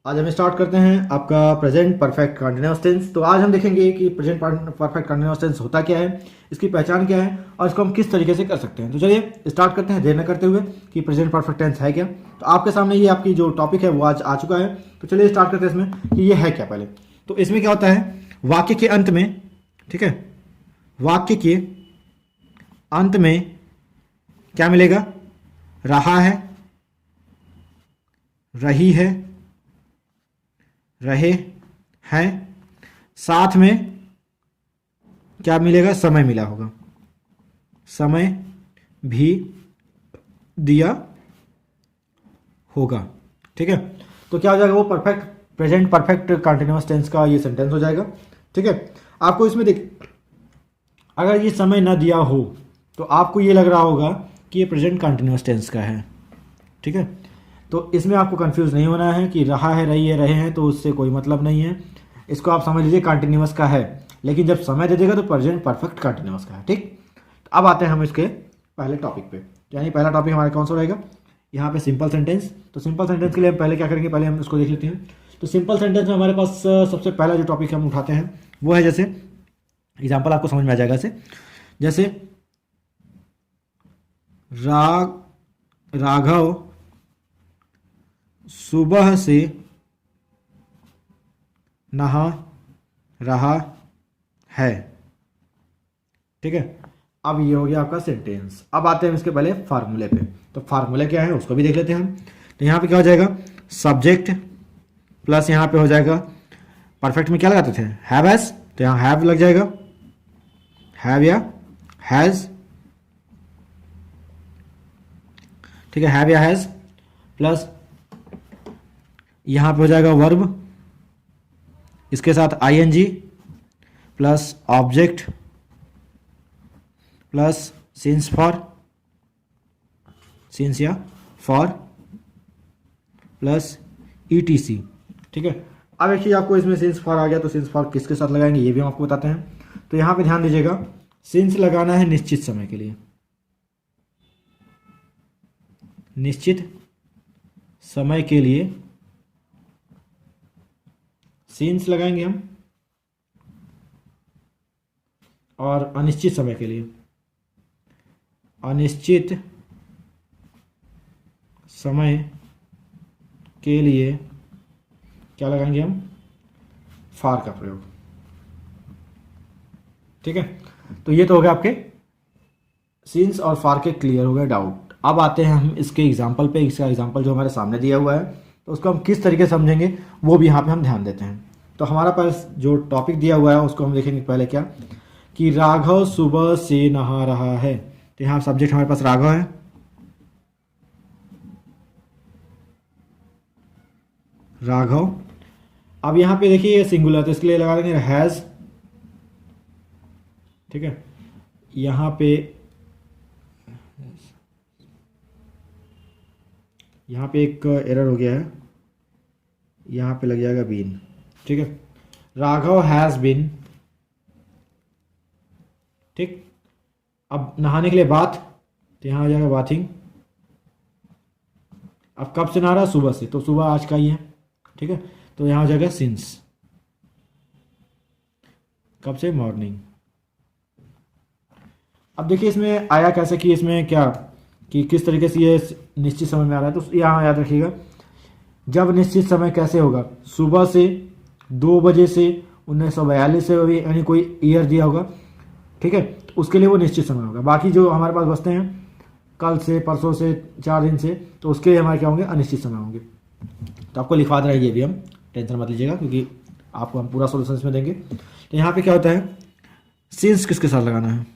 आज हम स्टार्ट करते हैं आपका प्रेजेंट परफेक्ट कंटिन्यूअस टेंस। तो आज हम देखेंगे कि प्रेजेंट परफेक्ट कंटिन्यूअस टेंस होता क्या है, इसकी पहचान क्या है और इसको हम किस तरीके से कर सकते हैं। तो चलिए स्टार्ट करते हैं देर न करते हुए कि प्रेजेंट परफेक्ट टेंस है क्या। तो आपके सामने ये आपकी जो टॉपिक है वो आज आ चुका है। तो चलिए स्टार्ट करते हैं इसमें कि ये है क्या। पहले तो इसमें क्या होता है, वाक्य के अंत में, ठीक है, वाक्य के अंत में क्या मिलेगा? रहा है, रही है, रहे हैं, साथ में क्या मिलेगा? समय मिला होगा, समय भी दिया होगा। ठीक है, तो क्या हो जाएगा? वो perfect present perfect continuous tense का ये सेंटेंस हो जाएगा। ठीक है, आपको इसमें देख, अगर ये समय ना दिया हो तो आपको ये लग रहा होगा कि ये प्रेजेंट कंटिन्यूअस टेंस का है। ठीक है, तो इसमें आपको कंफ्यूज नहीं होना है कि रहा है, रही है, रहे हैं, तो उससे कोई मतलब नहीं है। इसको आप समझ लीजिए कंटिन्यूअस का है, लेकिन जब समय दे देगा तो प्रेजेंट परफेक्ट कंटिन्यूअस का है। ठीक, तो अब आते हैं हम इसके पहले टॉपिक पे। यानी पहला टॉपिक हमारा कौन सा रहेगा? यहाँ पे सिंपल सेंटेंस। तो सिंपल सेंटेंस के लिए हम पहले क्या करेंगे, पहले हम इसको देख लेते हैं। तो सिंपल सेंटेंस में हमारे पास सबसे पहला जो टॉपिक हम उठाते हैं वो है, जैसे एग्जाम्पल आपको समझ में आ जाएगा ऐसे, जैसे राघव सुबह से नहा रहा है। ठीक है, अब ये हो गया आपका सेंटेंस। अब आते हैं इसके पहले फार्मूले पे। तो फार्मूला क्या है उसको भी देख लेते हैं हम। तो यहाँ पे क्या हो जाएगा? सब्जेक्ट प्लस यहाँ पे हो जाएगा, परफेक्ट में क्या लगाते थे? हैव एज, तो यहाँ हैव लग जाएगा, हैव या हैज। ठीक है, हैव या हैज प्लस यहाँ पे हो जाएगा वर्ब, इसके साथ ING plus object plus since for, since या फॉर प्लस ईटीसी। ठीक है, अब एक चीज आपको इसमें सिंस फॉर आ गया, तो सिंस फॉर किसके साथ लगाएंगे ये भी हम आपको बताते हैं। तो यहाँ पे ध्यान दीजिएगा, सिंस लगाना है निश्चित समय के लिए, निश्चित समय के लिए सिंस लगाएंगे हम, और अनिश्चित समय के लिए अनिश्चित समय के लिए क्या लगाएंगे हम? फार का प्रयोग। ठीक है, तो ये तो हो गया आपके सिंस और फार के क्लियर हो गए डाउट। अब आते हैं हम इसके एग्जाम्पल पे। इसका एग्जाम्पल जो हमारे सामने दिया हुआ है, तो उसको हम किस तरीके से समझेंगे वो भी यहाँ पे हम ध्यान देते हैं। तो हमारा पास जो टॉपिक दिया हुआ है उसको हम देखेंगे पहले क्या, कि राघव सुबह से नहा रहा है। तो यहाँ सब्जेक्ट हमारे पास राघव है, राघव। अब यहाँ पे देखिए ये सिंगुलर, तो इसके लिए लगा देंगे हैज। ठीक है, यहाँ पे एक एरर हो गया है, यहाँ पे लग जाएगा बीन। ठीक है, राघव हैज बीन। ठीक, अब नहाने के लिए बाथ, तो यहाँ आ जाएगा बाथिंग। अब कब से नहा रहा? सुबह से, तो सुबह आज का ही है। ठीक है, तो यहाँ हो जाएगा सिंस। कब से? मॉर्निंग। अब देखिए इसमें आया कैसे, कि इसमें क्या, कि किस तरीके से ये निश्चित समय में आ रहा है। तो यहाँ याद रखिएगा, जब निश्चित समय कैसे होगा? सुबह से 2 बजे से 1942 से, भी यानी कोई ईयर दिया होगा। ठीक है, तो उसके लिए वो निश्चित समय होगा। बाकी जो हमारे पास बचते हैं कल से, परसों से, 4 दिन से, तो उसके हमारे क्या होंगे? अनिश्चित समय होंगे। तो आपको लिखवा दे रहा है ये भी, हम टेंशन मत लीजिएगा क्योंकि आपको हम पूरा सोल्यूशन इसमें देंगे। तो यहाँ पे क्या होता है, सिंस किसके साथ लगाना है?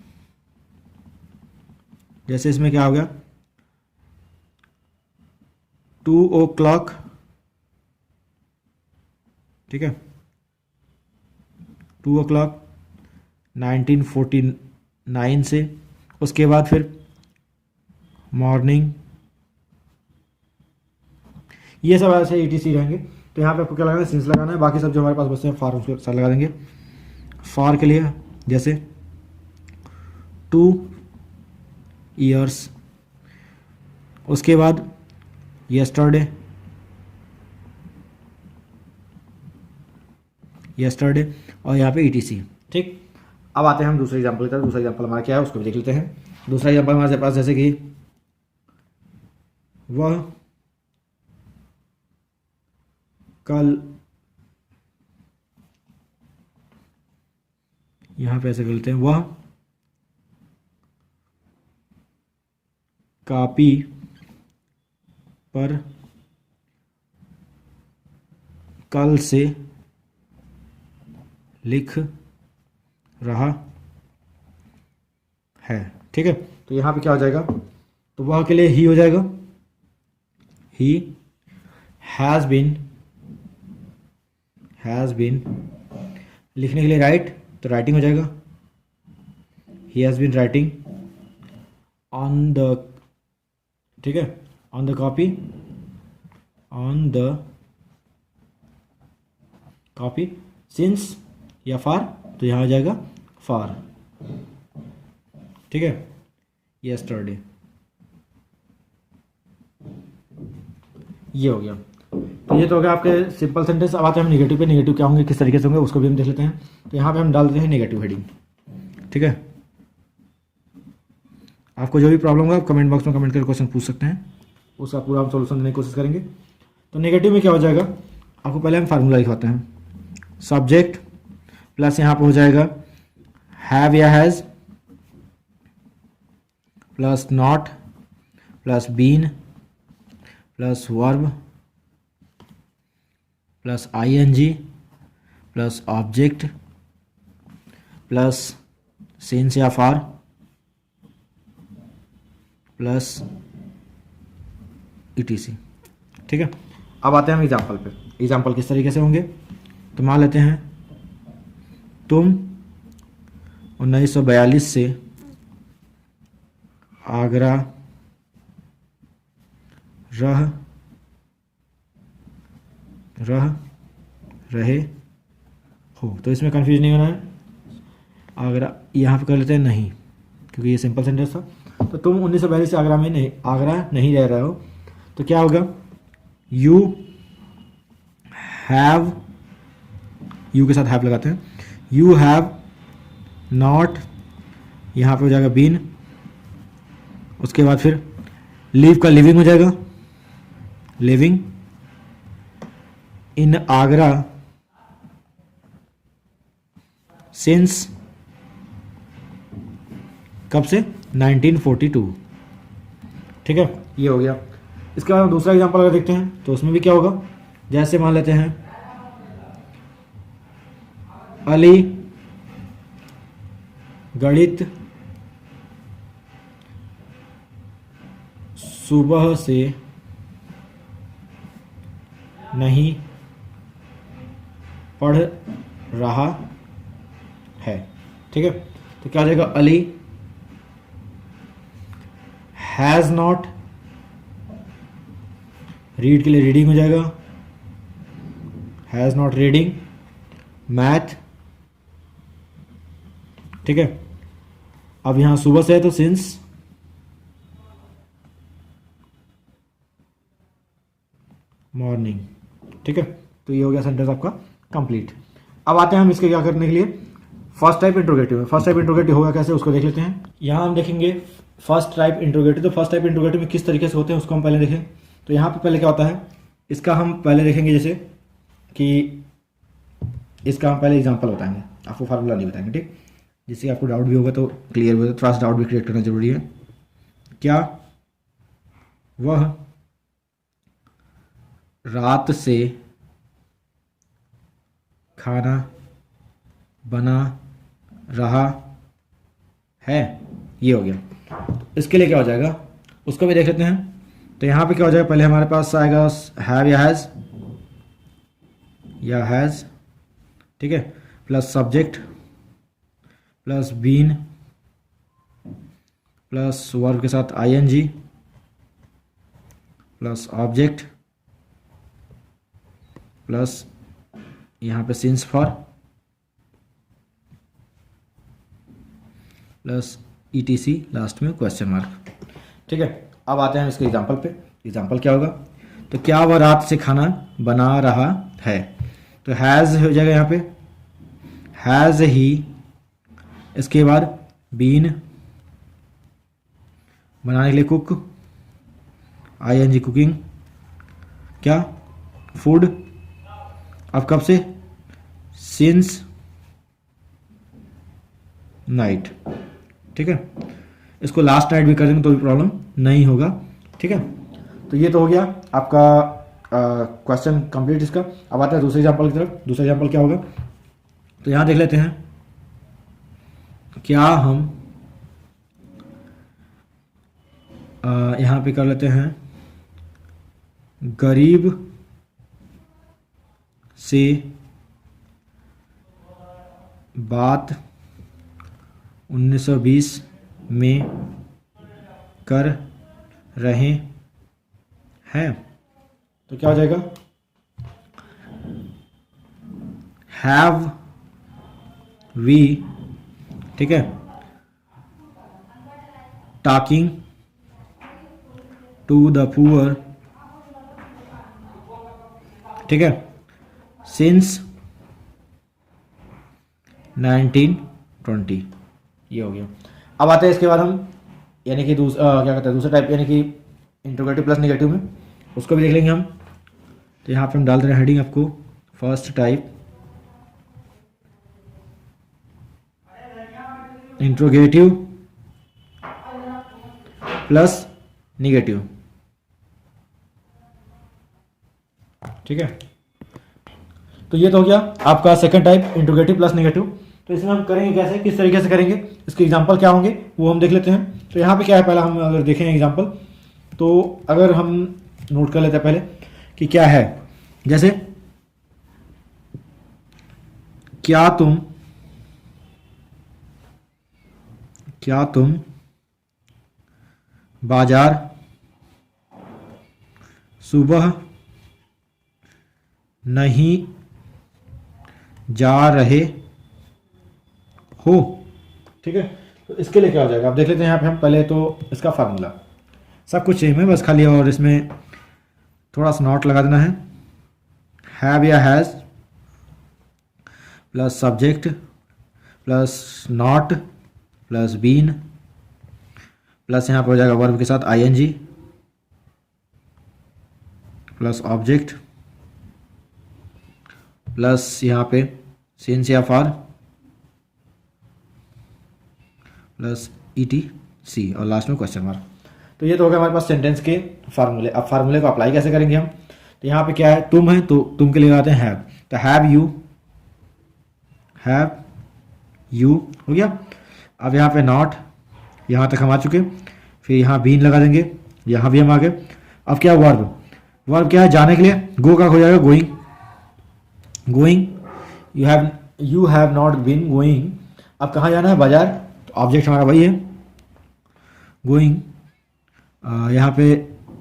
जैसे इसमें क्या हो गया, 2 o'clock। ठीक है, 2 o'clock 1949 से, उसके बाद फिर मॉर्निंग, ये सब ऐसे ईटीसी रहेंगे। तो यहाँ पे आपको क्या लगाना है? सिंस लगाना है। बाकी सब जो हमारे पास बचते हैं फॉर, उसके साथ लगा देंगे। फॉर के लिए जैसे 2 years, उसके बाद यस्टरडे, यस्टरडे, और यहाँ पे ईटीसी। ठीक, अब आते हैं हम दूसरे एग्जाम्पल की तरफ। दूसरा एग्जाम्पल हमारा क्या है उसको भी देख लेते हैं। दूसरा एग्जाम्पल हमारे पास जैसे कि वह कल, यहाँ पे ऐसे बोलते हैं, वह कॉपी पर कल से लिख रहा है। ठीक है, तो यहाँ पे क्या हो जाएगा, तो वह के लिए ही हो जाएगा, ही हैज़ बीन, लिखने के लिए राइट, तो राइटिंग हो जाएगा, he has been writing on the, ठीक है, ऑन द कॉपी, सिंस या फॉर, तो यहाँ आ जाएगा फॉर। ठीक है, यस्टरडे, ये हो गया। तो ये तो हो गया आपके सिंपल सेंटेंस। अब आते हैं हम नेगेटिव पे। नेगेटिव क्या होंगे, किस तरीके से होंगे, उसको भी हम देख लेते हैं। तो यहाँ पे हम डाल देते हैं नेगेटिव हेडिंग। ठीक है, आपको जो भी प्रॉब्लम होगा आप कमेंट बॉक्स में कमेंट करके क्वेश्चन पूछ सकते हैं, उसका पूरा हम सोल्यूशन देने की कोशिश करेंगे। तो नेगेटिव में क्या हो जाएगा, आपको पहले हम फार्मूला लिखवाते हैं। सब्जेक्ट प्लस यहाँ पे हो जाएगा हैव या has, plus not, plus been, plus verb, plus ING, plus object, plus since या फॉर, प्लस ईटीसी। ठीक है, अब आते हैं हम एग्जाम्पल पे। एग्जाम्पल किस तरीके से होंगे, तो मान लेते हैं तुम 1942 से आगरा रह रहे हो। तो इसमें कंफ्यूज नहीं होना है, आगरा यहाँ पे कर लेते हैं नहीं, क्योंकि ये सिंपल सेंटेंस था। तो तुम 1942 से आगरा नहीं रह रहे हो, तो क्या होगा, यू हैव, यू के साथ हैव लगाते हैं, यू हैव नॉट, यहाँ पे हो जाएगा बीन, उसके बाद फिर लीव का लिविंग हो जाएगा, लिविंग इन आगरा सिंस, कब से, 1942। ठीक है, ये हो गया। इसके बाद हम दूसरा एग्जांपल अगर देखते हैं तो उसमें भी क्या होगा, जैसे मान लेते हैं अली गणित सुबह से नहीं पढ़ रहा है। ठीक है, तो क्या हो जाएगा, अली हैज़ नॉट, रीड के लिए रीडिंग हो जाएगा, हैज़ नॉट रीडिंग मैथ। ठीक है, अब यहां सुबह से है तो सिंस मॉर्निंग। ठीक है, तो ये हो गया सेंटेंस आपका कंप्लीट। अब आते हैं हम इसके क्या करने के लिए, फर्स्ट टाइप इंट्रोगेटिव में। फर्स्ट टाइप इंट्रोगेटिव होगा कैसे, उसको देख लेते हैं। यहाँ हम देखेंगे फर्स्ट टाइप इंट्रोगेटिव। तो फर्स्ट टाइप इंट्रोगेटिव में किस तरीके से होते हैं उसको हम पहले देखें। तो यहाँ पे पहले क्या होता है, इसका हम पहले देखेंगे, जैसे कि इसका हम पहले एग्जाम्पल बताएंगे, आपको फार्मूला नहीं बताएंगे। ठीक, जिससे आपको डाउट भी होगा तो क्लियर होगा, थोड़ा सा डाउट भी क्रिएट करना जरूरी है। क्या वह रात से खाना बना रहा है, ये हो गया। तो इसके लिए क्या हो जाएगा उसको भी देख लेते हैं। तो यहाँ पे क्या हो जाएगा, पहले हमारे पास आएगा हैव या हैज़, ठीक है, plus subject, plus been, plus verb के साथ आईएनजी, प्लस ऑब्जेक्ट, प्लस यहाँ पे since for, plus etc last में क्वेश्चन मार्क। ठीक है, अब आते हैं इसके एग्जांपल पे। एग्जांपल क्या होगा, तो क्या वह रात से खाना बना रहा है, तो हैज़ हो जाएगा यहाँ पे, हैज़ ही, इसके बाद बीन, बनाने के लिए कुक, ING कुकिंग, क्या फूड, अब कब से, सिंस नाइट। ठीक है, इसको लास्ट नाइट भी कर देंगे तो भी प्रॉब्लम नहीं होगा। ठीक है, तो ये तो हो गया आपका क्वेश्चन कंप्लीट इसका। अब आते हैं दूसरे एग्जांपल की तरफ। दूसरा एग्जांपल क्या होगा, तो यहाँ देख लेते हैं, क्या हम यहाँ पे कर लेते हैं, गरीब से बात 1920 में कर रहे हैं, तो क्या हो जाएगा, हैव वी, ठीक है, टॉकिंग टू द पुअर, ठीक है, सिंस 1920। ये हो गया। अब आते हैं इसके बाद हम यानी कि क्या कहते हैं दूसरा टाइप यानी कि इंट्रोगेटिव प्लस नेगेटिव में, उसको भी देख लेंगे हम। तो यहाँ पे हम डाल रहे हैं हेडिंग आपको first type interrogative plus negative. ठीक है, तो ये तो हो गया आपका second type interrogative plus negative. तो इसमें हम करेंगे कैसे, किस तरीके से करेंगे, इसके एग्जांपल क्या होंगे वो हम देख लेते हैं। तो यहाँ पे क्या है, पहला हम अगर देखें एग्जांपल, तो अगर हम नोट कर लेते हैं पहले कि क्या है, जैसे क्या तुम बाजार सुबह नहीं जा रहे हो। ठीक है, तो इसके लिए क्या हो जाएगा, आप देख लेते हैं यहाँ पे हम पहले तो इसका फार्मूला, सब कुछ सेम है बस खाली और इसमें थोड़ा सा नॉट लगा देना है। हैव या has plus subject plus not plus been plus यहाँ पे हो जाएगा वर्ब के साथ ING प्लस ऑब्जेक्ट प्लस यहाँ पे सिंस या फॉर प्लस ETC और लास्ट में क्वेश्चन मार्क। तो ये तो हो गया हमारे पास सेंटेंस के फार्मूले। अब फार्मूले को अप्लाई कैसे करेंगे हम, तो यहाँ पे क्या है, तुम है तो तुम के लिए लगाते हैं हैव, तो हैव यू हो गया। अब यहाँ पे नॉट, यहाँ तक हम आ चुके, फिर यहाँ बीन लगा देंगे, यहाँ भी हम आ गए। अब क्या वर्ब क्या है, जाने के लिए, गो का हो जाएगा going, you have not been going. अब कहाँ जाना है, बाजार, तो ऑब्जेक्ट हमारा वही है गोइंग। यहाँ पे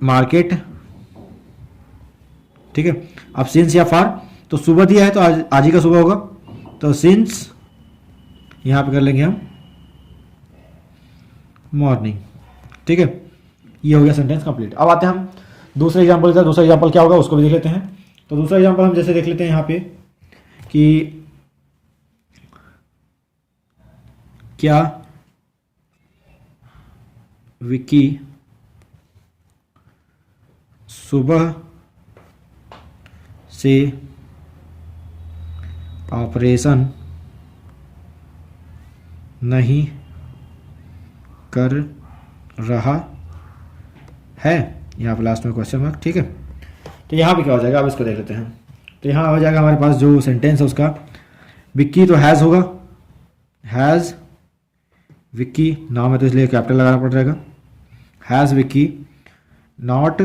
मार्केट, ठीक है। अब सिंस या फार, तो सुबह दिया है तो आज ही का सुबह होगा, तो सिंस यहाँ पे कर लेंगे हम मॉर्निंग। ठीक है, ये हो गया सेंटेंस कंप्लीट। अब आते हैं हम दूसरे एग्जांपल की तरफ। दूसरा एग्जांपल क्या होगा उसको भी देख लेते हैं। तो दूसरा एग्जांपल हम जैसे देख लेते हैं यहाँ पे कि क्या विकी सुबह से ऑपरेशन नहीं कर रहा है, यहाँ पर लास्ट में क्वेश्चन मार्क। ठीक है, तो यहाँ पे क्या हो जाएगा, अब इसको देख लेते हैं। तो यहाँ हो जाएगा हमारे पास जो सेंटेंस है उसका, विक्की तो हैज़ होगा, हैज़ विक्की, नाम है तो इसलिए कैपिटल लगाना पड़ जाएगा, has Vicky not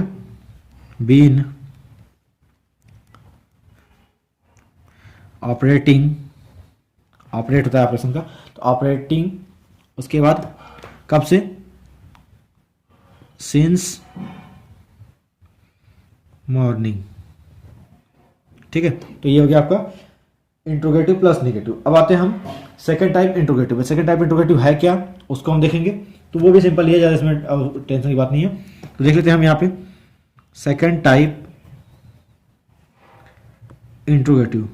been operating, operate होता है ऑपरेशन का, तो ऑपरेटिंग, उसके बाद कब से, सिंस मॉर्निंग। ठीक है, तो ये हो गया आपका इंट्रोगेटिव प्लस नेगेटिव। अब आते हैं हम second type interrogative. Second type interrogative है क्या, उसको हम देखेंगे। तो वो भी सिंपल ही है, ज़्यादा इसमें टेंशन की बात नहीं है। तो देख लेते हैं हम यहाँ पे second type interrogative.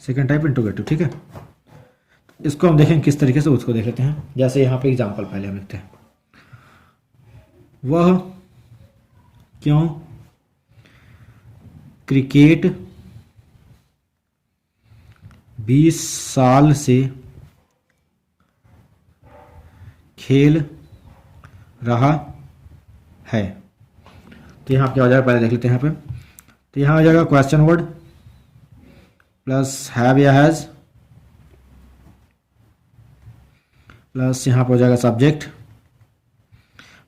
Second type interrogative, ठीक है। इसको हम देखें किस तरीके से, उसको देख लेते हैं। जैसे यहाँ पे एग्जांपल पहले हम लिखते हैं, वह क्यों क्रिकेट 20 साल से खेल रहा है। तो यहाँ क्या हो जाएगा, पहले देख लेते हैं यहाँ पे। तो यहाँ आ जाएगा क्वेश्चन वर्ड प्लस हैव या हैज़ प्लस यहाँ पर हो जाएगा सब्जेक्ट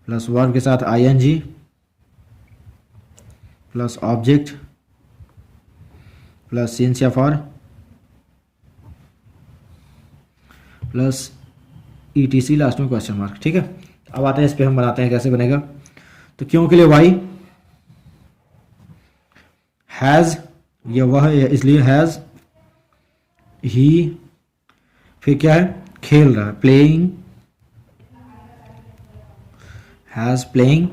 प्लस वर्ब के साथ ING plus object plus since या फॉर प्लस ईटीसी लास्ट में क्वेश्चन मार्क, ठीक है। अब आते हैं इस पे, हम बनाते हैं कैसे बनेगा। तो क्यों के लिए वाई, हैज़ ये वह है इसलिए हैज़, ही फिर क्या है, खेल रहा है, प्लेइंग, हैज़ प्लेइंग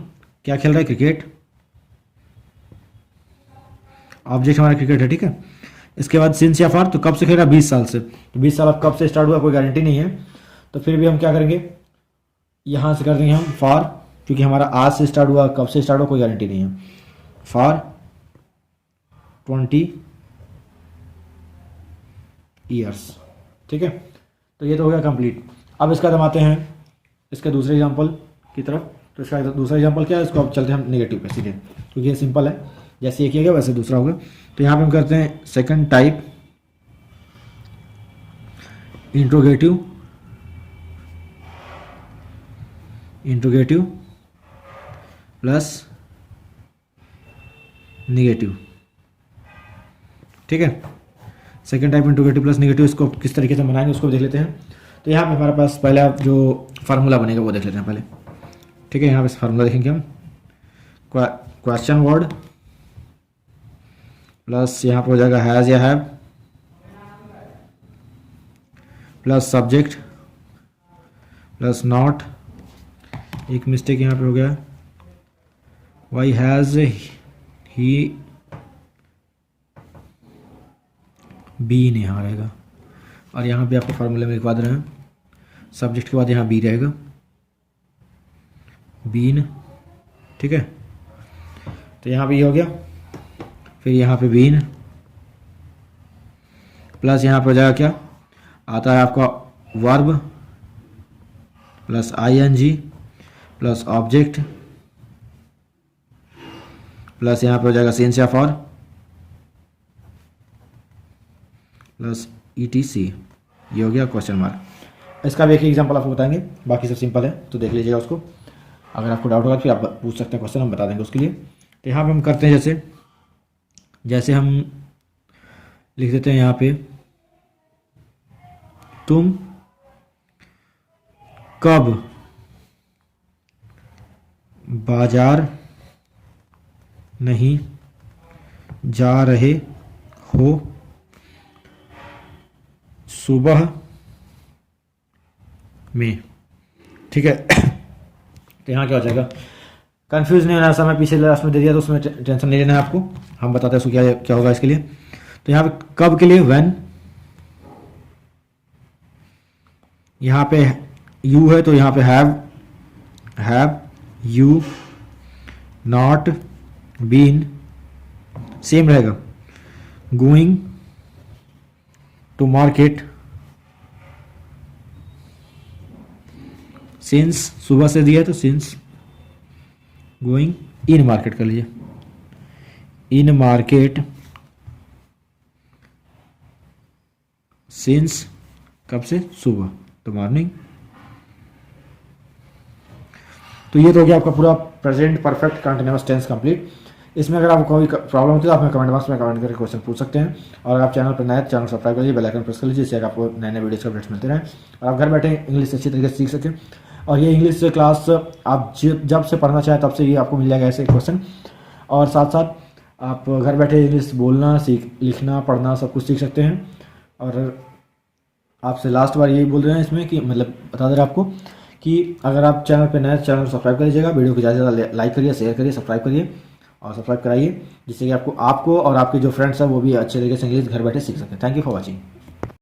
क्या खेल रहा है, क्रिकेट, ऑब्जेक्ट हमारा क्रिकेट है, ठीक है। इसके बाद सिंस या फॉर, तो कब से खेल रहा है, 20 साल से। तो 20 साल अब कब से स्टार्ट हुआ कोई गारंटी नहीं है, तो फिर भी हम क्या करेंगे, यहाँ से कर देंगे हम फॉर, क्योंकि हमारा आज से स्टार्ट हुआ, कब से स्टार्ट हुआ कोई गारंटी नहीं है, फॉर 20 ईयर्स, ठीक है। तो ये तो हो गया कंप्लीट। अब इसका हम आते हैं इसके दूसरे एग्जांपल की तरफ। तो इसका दूसरा एग्जांपल क्या है, इसको अब चलते हैं हम नेगेटिव पे सीधे, क्योंकि ये सिंपल है, जैसे ये किया गया वैसे दूसरा होगा। तो यहाँ पे हम करते हैं second type interrogative plus negative, ठीक है। Second type interrogative plus negative, इसको किस तरीके से बनाएंगे उसको देख लेते हैं। तो यहाँ पे हमारे पास पहला जो फार्मूला बनेगा वो देख लेते हैं पहले, ठीक है। यहाँ पे फार्मूला देखेंगे हम, क्वेश्चन वर्ड प्लस यहाँ पे हो जाएगा हैज़ या have plus subject plus not, एक मिस्टेक यहाँ पे हो गया, वाई हैज़ ही बीन यहाँ रहेगा, और यहाँ पे आपको फार्मूले में लिखवा दे रहे हैं, सब्जेक्ट के बाद यहाँ बी रहेगा, बीन, ठीक है। तो यहाँ पे ये हो गया, फिर यहाँ पे बीन प्लस यहाँ पे हो जाएगा क्या आता है आपका, verb plus ING plus object plus यहाँ पे हो जाएगा सिंस या फॉर प्लस ईटीसी, ये हो गया क्वेश्चन मार्क। इसका भी एक एग्जांपल आपको बताएंगे, बाकी सब सिंपल है, तो देख लीजिएगा उसको। अगर आपको डाउट होगा फिर आप पूछ सकते हैं क्वेश्चन, हम बता देंगे उसके लिए। तो यहाँ पे हम करते हैं जैसे हम लिख देते हैं यहाँ पे, तुम कब बाजार नहीं जा रहे हो, सुबह में, ठीक है। तो यहाँ क्या हो जाएगा, कंफ्यूज नहीं होना, समय पीछे लास्ट में दे दिया तो उसमें टेंशन नहीं लेना है आपको, हम बताते हैं उसको क्या क्या होगा इसके लिए। तो यहाँ पे कब के लिए व्हेन, यहाँ पे यू है तो यहाँ पे have you not been same रहेगा, गोइंग टू मार्केट, सिंस सुबह से दिया है तो सिंस, गोइंग इन मार्केट कर लीजिए, इन मार्केट, सिंस कब से, सुबह, तो मॉर्निंग। तो ये तो हो गया आपका पूरा present perfect continuous tense complete. इसमें अगर आपको कोई प्रॉब्लम होती है तो आप हमें कमेंट बॉक्स में कमेंट करके क्वेश्चन पूछ सकते हैं। और अगर आप चैनल पर नए हैं, चैनल सब्सक्राइब कर लीजिए, बेल आइकन प्रेस कर लीजिए, जिससे आपको नए नए वीडियोस के अपडेट्स मिलते रहें और आप घर बैठे इंग्लिश अच्छी तरीके से सीख सकें। और ये इंग्लिश क्लास आप जब से पढ़ना चाहें तब से ये आपको मिल जाएगा ऐसे क्वेश्चन, और साथ साथ आप घर बैठे इंग्लिश बोलना, लिखना, पढ़ना सब कुछ सीख सकते हैं। और आपसे लास्ट बार यही बोल रहे हैं इसमें कि मतलब बता दे रहे आपको कि अगर आप चैनल पे नए, चैनल को सब्सक्राइब कर लीजिएगा, वीडियो को ज़्यादा से ज़्यादा लाइक करिए, शेयर करिए, सब्सक्राइब करिए और सब्सक्राइब कराइए, जिससे कि आपको और आपके जो फ्रेंड्स हैं वो भी अच्छे तरीके से इंग्लिश घर बैठे सीख सकें। Thank you for watching.